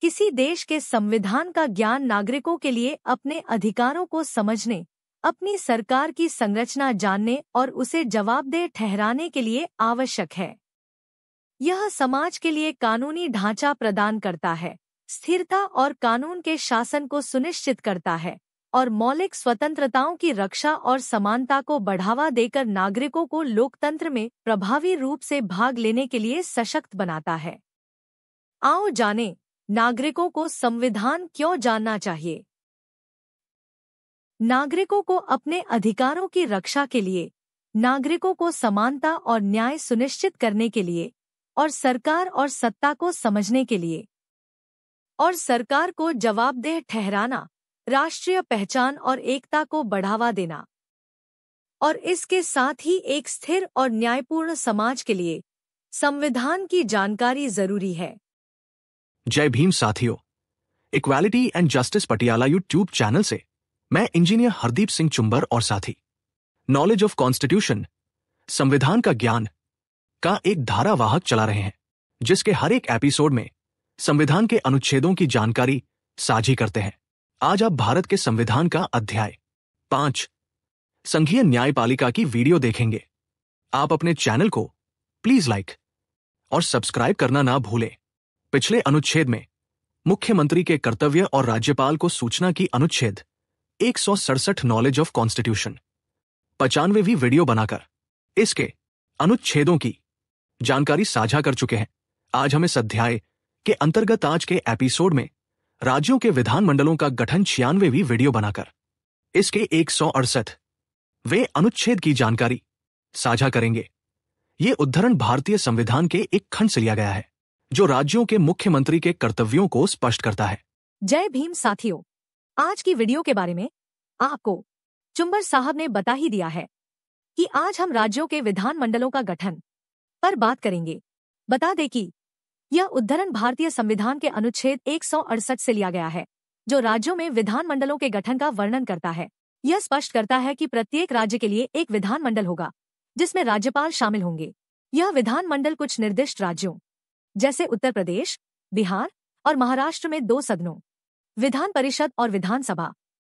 किसी देश के संविधान का ज्ञान नागरिकों के लिए अपने अधिकारों को समझने, अपनी सरकार की संरचना जानने और उसे जवाबदेह ठहराने के लिए आवश्यक है। यह समाज के लिए कानूनी ढांचा प्रदान करता है, स्थिरता और कानून के शासन को सुनिश्चित करता है और मौलिक स्वतंत्रताओं की रक्षा और समानता को बढ़ावा देकर नागरिकों को लोकतंत्र में प्रभावी रूप से भाग लेने के लिए सशक्त बनाता है। आओ जानें, नागरिकों को संविधान क्यों जानना चाहिए। नागरिकों को अपने अधिकारों की रक्षा के लिए, नागरिकों को समानता और न्याय सुनिश्चित करने के लिए, और सरकार और सत्ता को समझने के लिए, और सरकार को जवाबदेह ठहराना, राष्ट्रीय पहचान और एकता को बढ़ावा देना, और इसके साथ ही एक स्थिर और न्यायपूर्ण समाज के लिए संविधान की जानकारी जरूरी है। जय भीम साथियों, equality and justice Patiala YouTube channel से मैं इंजीनियर हरदीप सिंह चुंबर और साथी नॉलेज ऑफ कॉन्स्टिट्यूशन, संविधान का ज्ञान का एक धारावाहक चला रहे हैं, जिसके हर एक एपिसोड में संविधान के अनुच्छेदों की जानकारी साझी करते हैं। आज आप भारत के संविधान का अध्याय 5 संघीय न्यायपालिका की वीडियो देखेंगे। आप अपने चैनल को प्लीज लाइक और सब्सक्राइब करना ना भूलें। पिछले अनुच्छेद में मुख्यमंत्री के कर्तव्य और राज्यपाल को सूचना की अनुच्छेद 167 नॉलेज ऑफ कॉन्स्टिट्यूशन 95वीं वीडियो बनाकर इसके अनुच्छेदों की जानकारी साझा कर चुके हैं। आज हम इस अध्याय के अंतर्गत आज के एपिसोड में राज्यों के विधानमंडलों का गठन 96वीं वीडियो बनाकर इसके 168वें अनुच्छेद की जानकारी साझा करेंगे। ये उद्धरण भारतीय संविधान के एक खंड से लिया गया है, जो राज्यों के मुख्यमंत्री के कर्तव्यों को स्पष्ट करता है। जय भीम साथियों, आज की वीडियो के बारे में आपको चुंबर साहब ने बता ही दिया है कि आज हम राज्यों के विधानमंडलों का गठन पर बात करेंगे। बता दें कि यह उद्धरण भारतीय संविधान के अनुच्छेद 168 से लिया गया है, जो राज्यों में विधानमंडलों के गठन का वर्णन करता है। यह स्पष्ट करता है कि प्रत्येक राज्य के लिए एक विधानमंडल होगा, जिसमें राज्यपाल शामिल होंगे। यह विधानमंडल कुछ निर्दिष्ट राज्यों जैसे उत्तर प्रदेश, बिहार और महाराष्ट्र में 2 सदनों, विधान परिषद और विधानसभा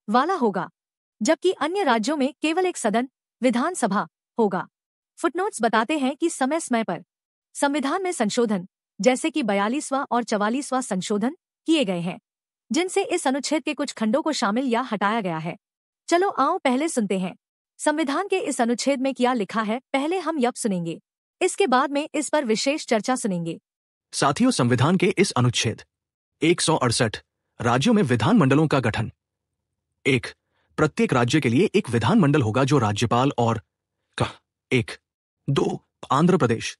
वाला होगा, जबकि अन्य राज्यों में केवल एक सदन, विधानसभा होगा। फुटनोट्स बताते हैं कि समय समय पर संविधान में संशोधन, जैसे कि 42वां और 44वां संशोधन किए गए हैं, जिनसे इस अनुच्छेद के कुछ खंडों को शामिल या हटाया गया है। चलो आओ पहले सुनते हैं संविधान के इस अनुच्छेद में क्या लिखा है। पहले हम यह सुनेंगे, इसके बाद में इस पर विशेष चर्चा सुनेंगे। साथियों, संविधान के इस अनुच्छेद 168 राज्यों में विधानमंडलों का गठन। 1. प्रत्येक राज्य के लिए एक विधानमंडल होगा, जो राज्यपाल और 1, 2 आंध्र प्रदेश,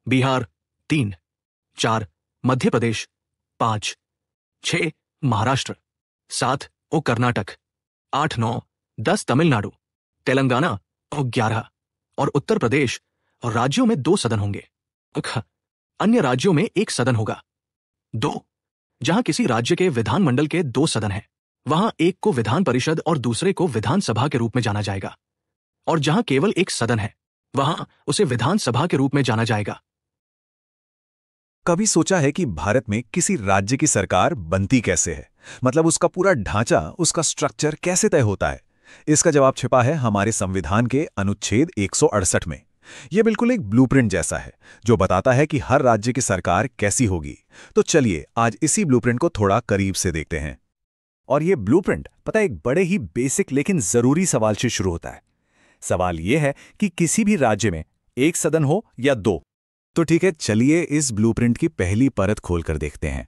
बिहार, 3, 4 मध्य प्रदेश, 5, 6 महाराष्ट्र, 7 कर्नाटक, 8, 9, 10 तमिलनाडु, तेलंगाना और 11 और उत्तर प्रदेश और राज्यों में 2 सदन होंगे। अन्य राज्यों में 1 सदन होगा। 2. जहां किसी राज्य के विधानमंडल के 2 सदन हैं, वहां एक को विधान परिषद और दूसरे को विधानसभा के रूप में जाना जाएगा, और जहां केवल 1 सदन है, वहां उसे विधानसभा के रूप में जाना जाएगा। कभी सोचा है कि भारत में किसी राज्य की सरकार बनती कैसे है? मतलब उसका पूरा ढांचा, उसका स्ट्रक्चर कैसे तय होता है? इसका जवाब छिपा है हमारे संविधान के अनुच्छेद 168 में। यह बिल्कुल एक ब्लूप्रिंट जैसा है, जो बताता है कि हर राज्य की सरकार कैसी होगी। तो चलिए आज इसी ब्लूप्रिंट को थोड़ा करीब से देखते हैं। और यह ब्लूप्रिंट पता है एक बड़े ही बेसिक लेकिन जरूरी सवाल से शुरू होता है। सवाल यह है कि किसी भी राज्य में 1 सदन हो या 2। तो ठीक है, चलिए इस ब्लूप्रिंट की पहली परत खोलकर देखते हैं।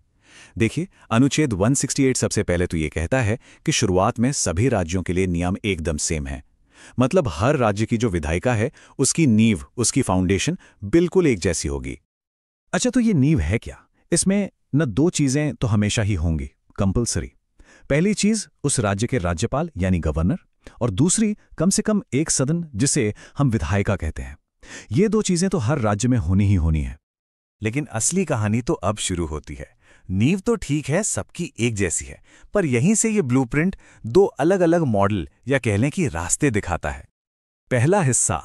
देखिए, अनुच्छेद 168 सबसे पहले तो ये कहता है कि शुरुआत में सभी राज्यों के लिए नियम एकदम सेम है। मतलब हर राज्य की जो विधायिका है, उसकी नींव, उसकी फाउंडेशन बिल्कुल एक जैसी होगी। अच्छा, तो ये नींव है क्या? इसमें न 2 चीजें तो हमेशा ही होंगी, कंपल्सरी। पहली चीज उस राज्य के राज्यपाल यानी गवर्नर, और दूसरी कम से कम 1 सदन, जिसे हम विधायिका कहते हैं। ये 2 चीजें तो हर राज्य में होनी ही होनी है। लेकिन असली कहानी तो अब शुरू होती है। नींव तो ठीक है, सबकी एक जैसी है, पर यहीं से ये ब्लूप्रिंट 2 अलग अलग मॉडल या कह लें कि रास्ते दिखाता है। पहला हिस्सा,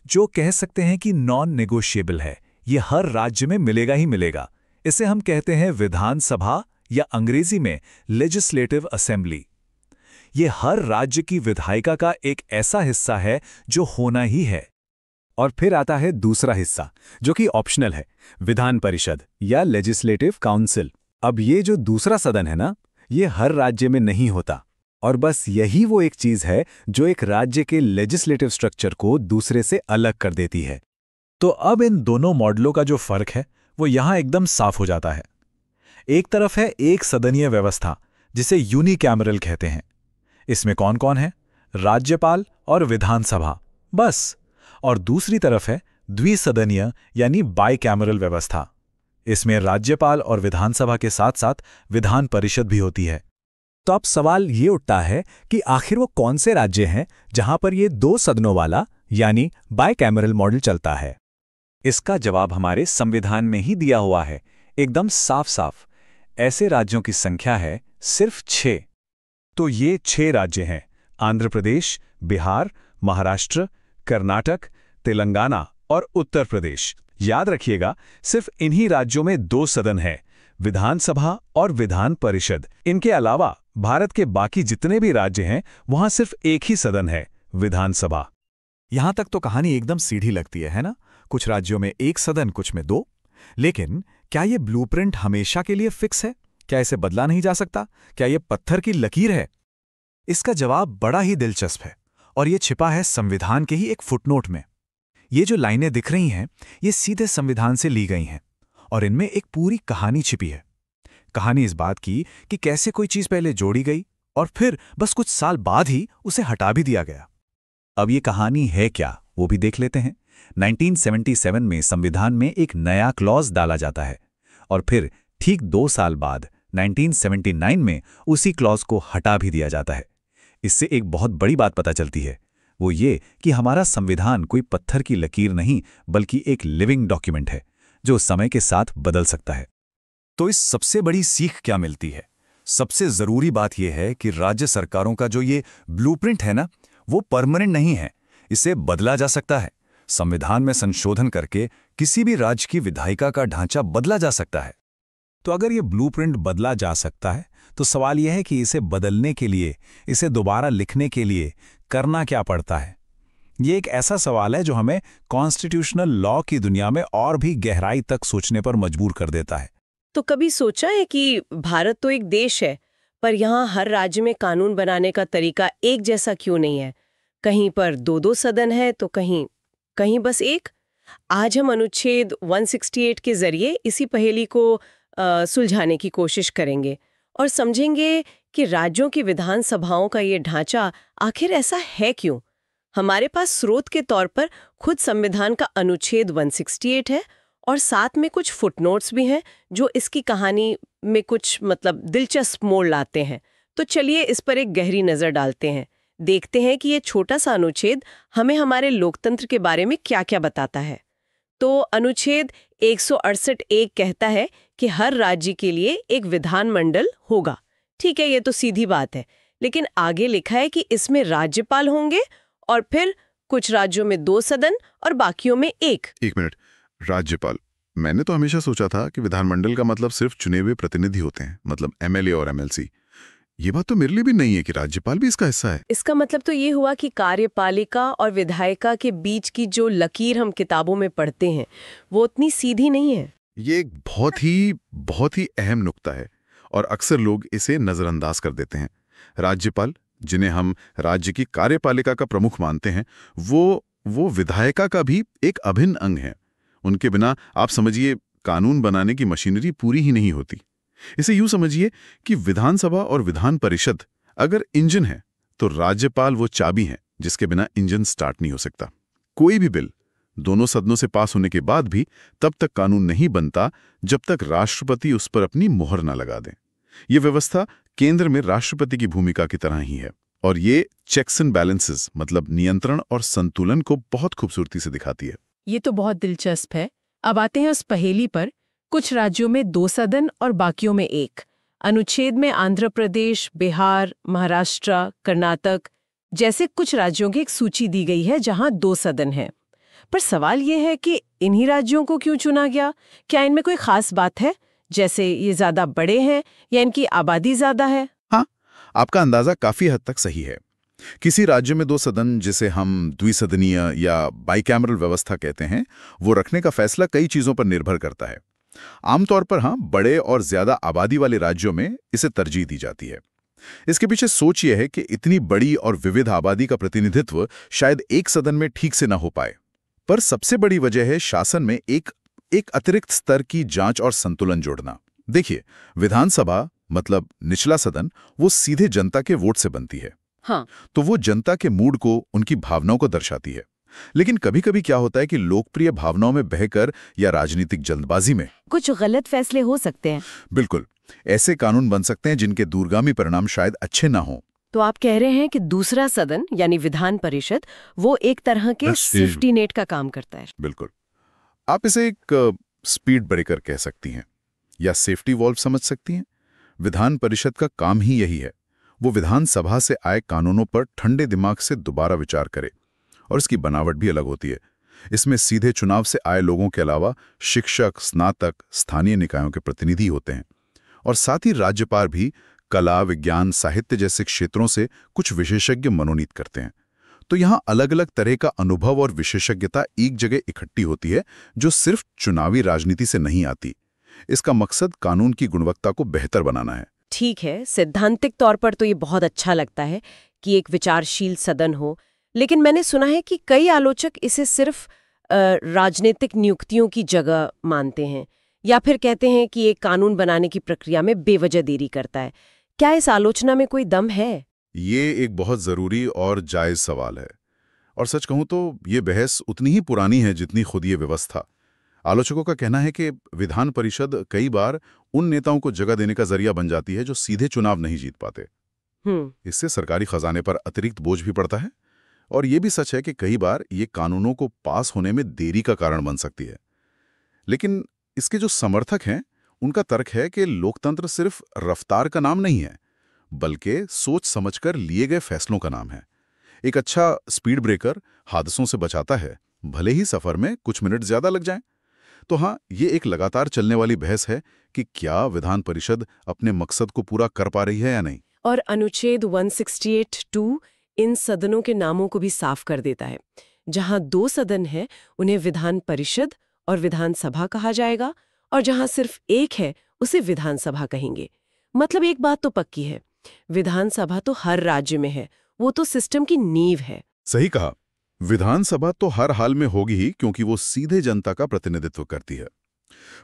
जो कह सकते हैं कि नॉन नेगोशिएबल है, ये हर राज्य में मिलेगा ही मिलेगा। इसे हम कहते हैं विधानसभा या अंग्रेजी में लेजिस्लेटिव असेंबली। ये हर राज्य की विधायिका का एक ऐसा हिस्सा है जो होना ही है। और फिर आता है दूसरा हिस्सा जो कि ऑप्शनल है, विधान परिषद या लेजिस्लेटिव काउंसिल। अब ये जो दूसरा सदन है ना, ये हर राज्य में नहीं होता, और बस यही वो एक चीज है जो एक राज्य के लेजिस्लेटिव स्ट्रक्चर को दूसरे से अलग कर देती है। तो अब इन दोनों मॉडलों का जो फर्क है वो यहां एकदम साफ हो जाता है। एक तरफ है एक सदनीय व्यवस्था जिसे यूनिकैमरल कहते हैं। इसमें कौन कौन है? राज्यपाल और विधानसभा, बस। और दूसरी तरफ है द्विसदनीय यानी बाइकैमरल व्यवस्था। इसमें राज्यपाल और विधानसभा के साथ साथ विधान परिषद भी होती है। तो अब सवाल ये उठता है कि आखिर वो कौन से राज्य हैं जहां पर ये दो सदनों वाला यानी बाइकैमरल मॉडल चलता है? इसका जवाब हमारे संविधान में ही दिया हुआ है, एकदम साफ साफ। ऐसे राज्यों की संख्या है सिर्फ 6। तो ये 6 राज्य हैं: आंध्र प्रदेश, बिहार, महाराष्ट्र, कर्नाटक, तेलंगाना और उत्तर प्रदेश। याद रखिएगा, सिर्फ इन्हीं राज्यों में 2 सदन हैं, विधानसभा और विधान परिषद। इनके अलावा भारत के बाकी जितने भी राज्य हैं वहां सिर्फ एक ही सदन है, विधानसभा। यहां तक तो कहानी एकदम सीधी लगती है ना? कुछ राज्यों में 1 सदन, कुछ में 2। लेकिन क्या ये ब्लूप्रिंट हमेशा के लिए फिक्स है? क्या इसे बदला नहीं जा सकता? क्या ये पत्थर की लकीर है? इसका जवाब बड़ा ही दिलचस्प है, और ये छिपा है संविधान के ही एक फुटनोट में। ये जो लाइनें दिख रही हैं, ये सीधे संविधान से ली गई हैं, और इनमें एक पूरी कहानी छिपी है। कहानी इस बात की कि कैसे कोई चीज पहले जोड़ी गई और फिर बस कुछ साल बाद ही उसे हटा भी दिया गया। अब ये कहानी है क्या, वो भी देख लेते हैं। 1977 में संविधान में एक नया क्लॉज डाला जाता है, और फिर ठीक 2 साल बाद 1979 में उसी क्लॉज को हटा भी दिया जाता है। इससे एक बहुत बड़ी बात पता चलती है, वो ये कि हमारा संविधान कोई पत्थर की लकीर नहीं, बल्कि एक लिविंग डॉक्यूमेंट है जो समय के साथ बदल सकता है। तो इस सबसे बड़ी सीख क्या मिलती है? सबसे जरूरी बात यह है कि राज्य सरकारों का जो ये ब्लूप्रिंट है ना, वो परमानेंट नहीं है, इसे बदला जा सकता है। संविधान में संशोधन करके किसी भी राज्य की विधायिका का ढांचा बदला जा सकता है। तो अगर ये ब्लूप्रिंट बदला जा सकता है, तो सवाल यह है कि इसे बदलने के लिए, इसे दोबारा लिखने के लिए करना क्या पड़ता है? ये एक ऐसा सवाल है जो हमें कॉन्स्टिट्यूशनल लॉ की दुनिया में और भी गहराई तक सोचने पर मजबूर कर देता है। तो कभी सोचा है कि भारत तो एक देश है, पर यहाँ हर राज्य में कानून बनाने का तरीका एक जैसा क्यों नहीं है? कहीं पर 2-2 सदन है तो कहीं बस एक। आज हम अनुच्छेद 168 के जरिए इसी पहेली को सुलझाने की कोशिश करेंगे और समझेंगे कि राज्यों की विधानसभाओं का ये ढांचा आखिर ऐसा है क्यों। हमारे पास स्रोत के तौर पर खुद संविधान का अनुच्छेद 168 है, और साथ में कुछ फुटनोट्स भी हैं जो इसकी कहानी में कुछ दिलचस्प मोड़ लाते हैं। तो चलिए इस पर एक गहरी नज़र डालते हैं, देखते हैं कि ये छोटा सा अनुच्छेद हमें हमारे लोकतंत्र के बारे में क्या क्या बताता है। तो अनुच्छेद 168(1) कहता है कि हर राज्य के लिए एक विधानमंडल होगा। ठीक है, ये तो सीधी बात है, लेकिन आगे लिखा है कि इसमें राज्यपाल होंगे और फिर कुछ राज्यों में 2 सदन और बाकियों में 1। एक मिनट, राज्यपाल? मैंने तो हमेशा सोचा था कि विधानमंडल का मतलब सिर्फ चुने हुए प्रतिनिधि होते हैं, मतलब एमएलए और एमएलसी। ये बात तो मेरे लिए भी नहीं है कि राज्यपाल भी इसका हिस्सा है। इसका मतलब तो ये हुआ कि कार्यपालिका और विधायिका के बीच की जो लकीर हम किताबों में पढ़ते हैं वो उतनी सीधी नहीं है। ये एक बहुत ही अहम नुक्ता है और अक्सर लोग इसे नजरअंदाज कर देते हैं। राज्यपाल, जिन्हें हम राज्य की कार्यपालिका का प्रमुख मानते हैं, वो विधायिका का भी एक अभिन्न अंग है। उनके बिना आप समझिए कानून बनाने की मशीनरी पूरी ही नहीं होती। इसे यूं समझिए कि विधानसभा और विधान परिषद अगर इंजन है तो राज्यपाल वो चाबी है जिसके बिना इंजन स्टार्ट नहीं हो सकता। कोई भी बिल दोनों सदनों से पास होने के बाद भी तब तक कानून नहीं बनता जब तक राष्ट्रपति उस पर अपनी मुहर ना लगा दें। ये व्यवस्था केंद्र में राष्ट्रपति की भूमिका की तरह ही है, और ये चेक्स एंड बैलेंसेस मतलब नियंत्रण और संतुलन को बहुत खूबसूरती से दिखाती है। ये तो बहुत दिलचस्प है। अब आते हैं उस पहेली पर। कुछ राज्यों में 2 सदन और बाकियों में 1। अनुच्छेद में आंध्र प्रदेश, बिहार, महाराष्ट्र, कर्नाटक जैसे कुछ राज्यों की एक सूची दी गई है जहां 2 सदन हैं। पर सवाल ये है कि इन्हीं राज्यों को क्यों चुना गया? क्या इनमें कोई खास बात है जैसे ये ज्यादा बड़े हैं या इनकी आबादी ज्यादा है? हाँ, आपका अंदाजा काफी हद तक सही है। किसी राज्य में 2 सदन, जिसे हम द्विसदनीय या बाइकैमरल व्यवस्था कहते हैं, वो रखने का फैसला कई चीजों पर निर्भर करता है। आमतौर पर हाँ, बड़े और ज्यादा आबादी वाले राज्यों में इसे तरजीह दी जाती है। इसके पीछे सोच यह है कि इतनी बड़ी और विविध आबादी का प्रतिनिधित्व शायद एक सदन में ठीक से न हो पाए। पर सबसे बड़ी वजह है शासन में एक अतिरिक्त स्तर की जांच और संतुलन जोड़ना। देखिए, विधानसभा मतलब निचला सदन, वो सीधे जनता के वोट से बनती है। हाँ। तो वो जनता के मूड को, उनकी भावनाओं को दर्शाती है। लेकिन कभी कभी क्या होता है कि लोकप्रिय भावनाओं में बहकर या राजनीतिक जल्दबाजी में कुछ गलत फैसले हो सकते हैं। बिल्कुल, ऐसे कानून बन सकते हैं जिनके दूरगामी परिणाम शायद अच्छे ना हों। तो आप कह रहे हैं कि दूसरा सदन यानी विधान परिषद वो एक तरह के सेफ्टी नेट का काम करता है। बिल्कुल, आप इसे एक स्पीड ब्रेकर कह सकती हैं या सेफ्टी वॉल्व समझ सकती हैं। विधान परिषद का काम ही यही है। वो विधानसभा से आए कानूनों पर ठंडे दिमाग से दोबारा विचार करे, और इसकी बनावट भी अलग होती है। इसमें सीधे चुनाव से आए लोगों के अलावा शिक्षक, स्नातक, स्थानीय निकायों के प्रतिनिधि होते हैं, और साथ ही राज्यपाल भी कला, विज्ञान, साहित्य जैसे क्षेत्रों से कुछ विशेषज्ञ मनोनीत करते हैं। तो यहाँ अलग अलग तरह का अनुभव और विशेषज्ञता एक जगह इकट्ठी होती है, जो सिर्फ चुनावी राजनीति से नहीं आती। इसका मकसद कानून की गुणवत्ता को बेहतर बनाना है। ठीक है, सैद्धांतिक तौर पर तो ये बहुत अच्छा लगता है कि एक विचारशील सदन हो, लेकिन मैंने सुना है कि कई आलोचक इसे सिर्फ राजनीतिक नियुक्तियों की जगह मानते हैं, या फिर कहते हैं कि एक कानून बनाने की प्रक्रिया में बेवजह देरी करता है। क्या इस आलोचना में कोई दम है? ये एक बहुत जरूरी और जायज सवाल है, और सच कहूं तो ये बहस उतनी ही पुरानी है जितनी खुद ये व्यवस्था। आलोचकों का कहना है कि विधान परिषद कई बार उन नेताओं को जगह देने का जरिया बन जाती है जो सीधे चुनाव नहीं जीत पाते। इससे सरकारी खजाने पर अतिरिक्त बोझ भी पड़ता है, और ये भी सच है कि कई बार ये कानूनों को पास होने में देरी का कारण बन सकती है। लेकिन इसके जो समर्थक हैं, उनका तर्क है कि लोकतंत्र सिर्फ रफ्तार का नाम नहीं है, बल्कि सोच समझकर लिए गए फैसलों का नाम है। एक अच्छा स्पीड ब्रेकर हादसों से बचाता है, भले ही सफर में कुछ मिनट ज्यादा लग जाएं। तो हाँ, ये एक लगातार चलने वाली बहस है कि क्या विधान परिषद अपने मकसद को पूरा कर पा रही है या नहीं। और अनुच्छेद 168(2) इन सदनों के नामों को भी साफ कर देता है। जहां 2 सदन है, उन्हें विधान परिषद और विधानसभा कहा जाएगा, और जहां सिर्फ एक है, उसे विधानसभा कहेंगे। मतलब एक बात तो पक्की है, विधानसभा तो हर राज्य में है, वो तो सिस्टम की नींव है। सही कहा, विधानसभा तो हर हाल में होगी ही, क्योंकि वो सीधे जनता का प्रतिनिधित्व करती है।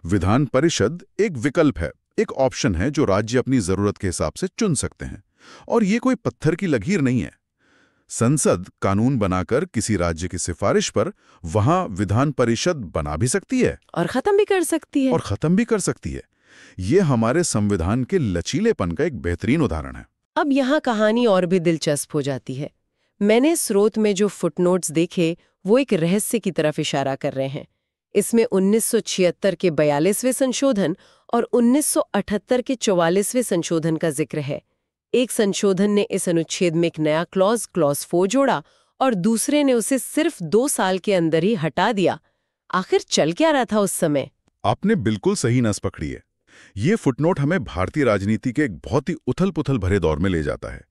विधान परिषद एक विकल्प है, एक ऑप्शन है जो राज्य अपनी जरूरत के हिसाब से चुन सकते हैं, और ये कोई पत्थर की लकीर नहीं है। संसद कानून बनाकर किसी राज्य की सिफारिश पर वहां विधान परिषद बना भी सकती है और खत्म भी कर सकती है। ये हमारे संविधान के लचीलेपन का एक बेहतरीन उदाहरण है। अब यहाँ कहानी और भी दिलचस्प हो जाती है। मैंने स्रोत में जो फुटनोट्स देखे, वो एक रहस्य की तरफ इशारा कर रहे हैं। इसमें 1976 के 42वें संशोधन और 1978 के 44वें संशोधन का जिक्र है। एक संशोधन ने इस अनुच्छेद में एक नया क्लॉज 4 जोड़ा, और दूसरे ने उसे सिर्फ 2 साल के अंदर ही हटा दिया। आखिर चल क्या रहा था उस समय? आपने बिल्कुल सही नस पकड़ी है। ये फुटनोट हमें भारतीय राजनीति के एक बहुत ही उथल-पुथल भरे दौर में ले जाता है।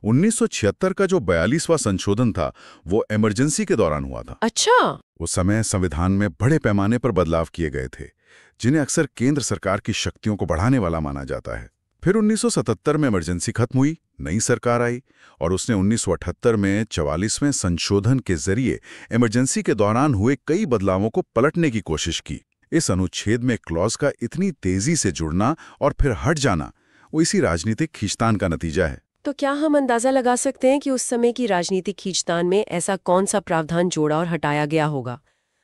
1976 का जो 42वां संशोधन था, वो इमरजेंसी के दौरान हुआ था। अच्छा। उस समय संविधान में बड़े पैमाने पर बदलाव किए गए थे, जिन्हें अक्सर केंद्र सरकार की शक्तियों को बढ़ाने वाला माना जाता है। फिर 1977 में इमरजेंसी खत्म हुई, नई सरकार आई, और उसने 1978 में 44वें संशोधन के जरिए इमरजेंसी के दौरान हुए कई बदलावों को पलटने की कोशिश की। इस अनुच्छेद में क्लॉज का इतनी तेजी से जुड़ना और फिर हट जाना, वो इसी राजनीतिक खींचतान का नतीजा है। तो क्या हम अंदाजा लगा सकते हैं कि उस समय की राजनीतिक खींचतान में ऐसा कौन सा प्रावधान जोड़ा और हटाया गया होगा,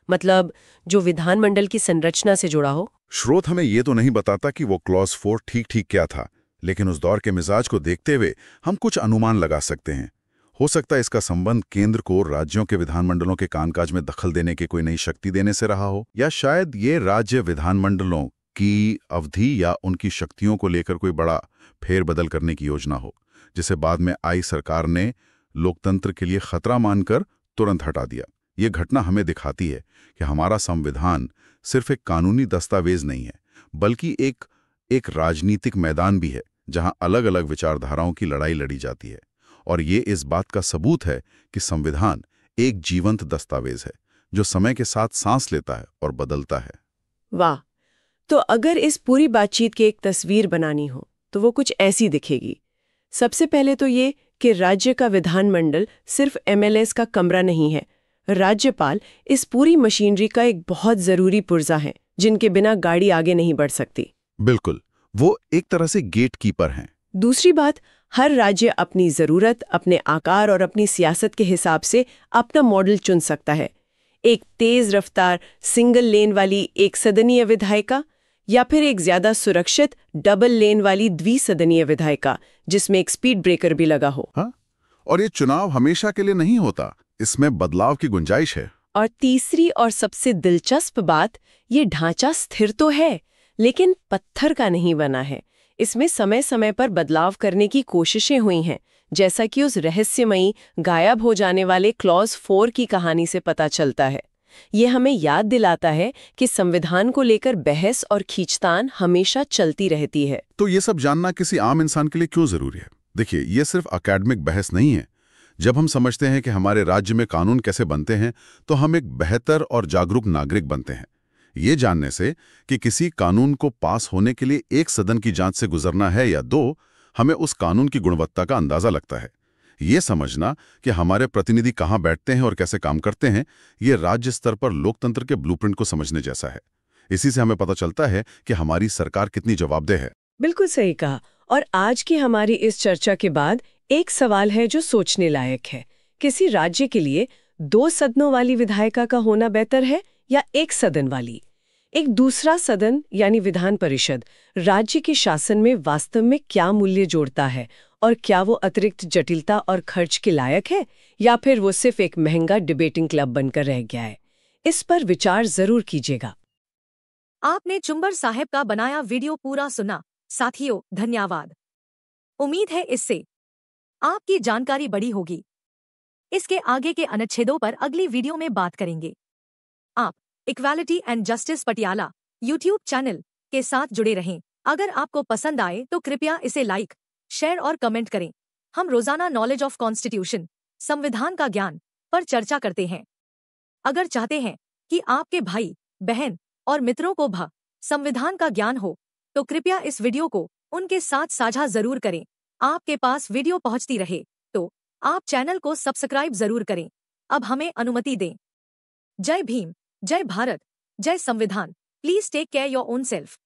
मतलब जो विधानमंडल की संरचना से जुड़ा हो? स्रोत हमें ये तो नहीं बताता कि वो क्लॉज 4 ठीक क्या था, लेकिन उस दौर के मिजाज को देखते हुए हम कुछ अनुमान लगा सकते हैं। हो सकता है इसका संबंध केंद्र को राज्यों के विधानमंडलों के कामकाज में दखल देने की कोई नई शक्ति देने से रहा हो, या शायद ये राज्य विधानमंडलों की अवधि या उनकी शक्तियों को लेकर कोई बड़ा फेरबदल करने की योजना हो, जिसे बाद में आई सरकार ने लोकतंत्र के लिए खतरा मानकर तुरंत हटा दिया। ये घटना हमें दिखाती है कि हमारा संविधान सिर्फ एक कानूनी दस्तावेज नहीं है, बल्कि एक एक राजनीतिक मैदान भी है जहां अलग अलग विचारधाराओं की लड़ाई लड़ी जाती है। और ये इस बात का सबूत है कि संविधान एक जीवंत दस्तावेज है जो समय के साथ सांस लेता है और बदलता है। वाह। तो अगर इस पूरी बातचीत की एक तस्वीर बनानी हो तो वो कुछ ऐसी दिखेगी। सबसे पहले तो ये कि राज्य का विधानमंडल सिर्फ एमएलएस का कमरा नहीं है। राज्यपाल इस पूरी मशीनरी का एक बहुत जरूरी पुर्जा है जिनके बिना गाड़ी आगे नहीं बढ़ सकती। बिल्कुल, वो एक तरह से गेट कीपर हैं। दूसरी बात, हर राज्य अपनी जरूरत, अपने आकार और अपनी सियासत के हिसाब से अपना मॉडल चुन सकता है। एक तेज रफ्तार सिंगल लेन वाली एक सदनीय विधायिका या फिर एक ज्यादा सुरक्षित डबल लेन वाली द्विसदनीय विधायिका जिसमें एक स्पीड ब्रेकर भी लगा हो। हाँ? और ये चुनाव हमेशा के लिए नहीं होता, इसमें बदलाव की गुंजाइश है। और तीसरी और सबसे दिलचस्प बात, ये ढांचा स्थिर तो है लेकिन पत्थर का नहीं बना है। इसमें समय समय पर बदलाव करने की कोशिशें हुई हैं, जैसा कि उस रहस्यमयी गायब हो जाने वाले क्लॉज 4 की कहानी से पता चलता है। ये हमें याद दिलाता है कि संविधान को लेकर बहस और खींचतान हमेशा चलती रहती है। तो ये सब जानना किसी आम इंसान के लिए क्यों जरूरी है? देखिए, ये सिर्फ एकेडमिक बहस नहीं है। जब हम समझते हैं कि हमारे राज्य में कानून कैसे बनते हैं तो हम एक बेहतर और जागरूक नागरिक बनते हैं। ये जानने से कि किसी कानून को पास होने के लिए एक सदन की जांच से गुजरना है या 2, हमें उस कानून की गुणवत्ता का अंदाजा लगता है। ये समझना कि हमारे प्रतिनिधि कहाँ बैठते हैं और कैसे काम करते हैं, ये राज्य स्तर पर लोकतंत्र के ब्लूप्रिंट को समझने जैसा है। इसी से हमें पता चलता है कि हमारी सरकार कितनी जवाबदेह है। बिल्कुल सही कहा। और आज की हमारी इस चर्चा के बाद एक सवाल है जो सोचने लायक है। किसी राज्य के लिए 2 सदनों वाली विधायिका का होना बेहतर है या एक सदन वाली? एक दूसरा सदन यानी विधान परिषद राज्य के शासन में वास्तव में क्या मूल्य जोड़ता है, और क्या वो अतिरिक्त जटिलता और खर्च के लायक है या फिर वो सिर्फ एक महंगा डिबेटिंग क्लब बनकर रह गया है? इस पर विचार जरूर कीजिएगा। आपने चुंबर साहब का बनाया वीडियो पूरा सुना। साथियों, धन्यवाद। उम्मीद है इससे आपकी जानकारी बढ़ी होगी। इसके आगे के अनुच्छेदों पर अगली वीडियो में बात करेंगे। आप equality and justice Patiala YouTube channel के साथ जुड़े रहें। अगर आपको पसंद आए तो कृपया इसे लाइक, शेयर और कमेंट करें। हम रोजाना नॉलेज ऑफ कॉन्स्टिट्यूशन, संविधान का ज्ञान पर चर्चा करते हैं। अगर चाहते हैं कि आपके भाई, बहन और मित्रों को भी संविधान का ज्ञान हो तो कृपया इस वीडियो को उनके साथ साझा जरूर करें। आपके पास वीडियो पहुंचती रहे तो आप चैनल को सब्सक्राइब जरूर करें। अब हमें अनुमति दें। जय भीम, जय भारत, जय संविधान। Please take care your own self.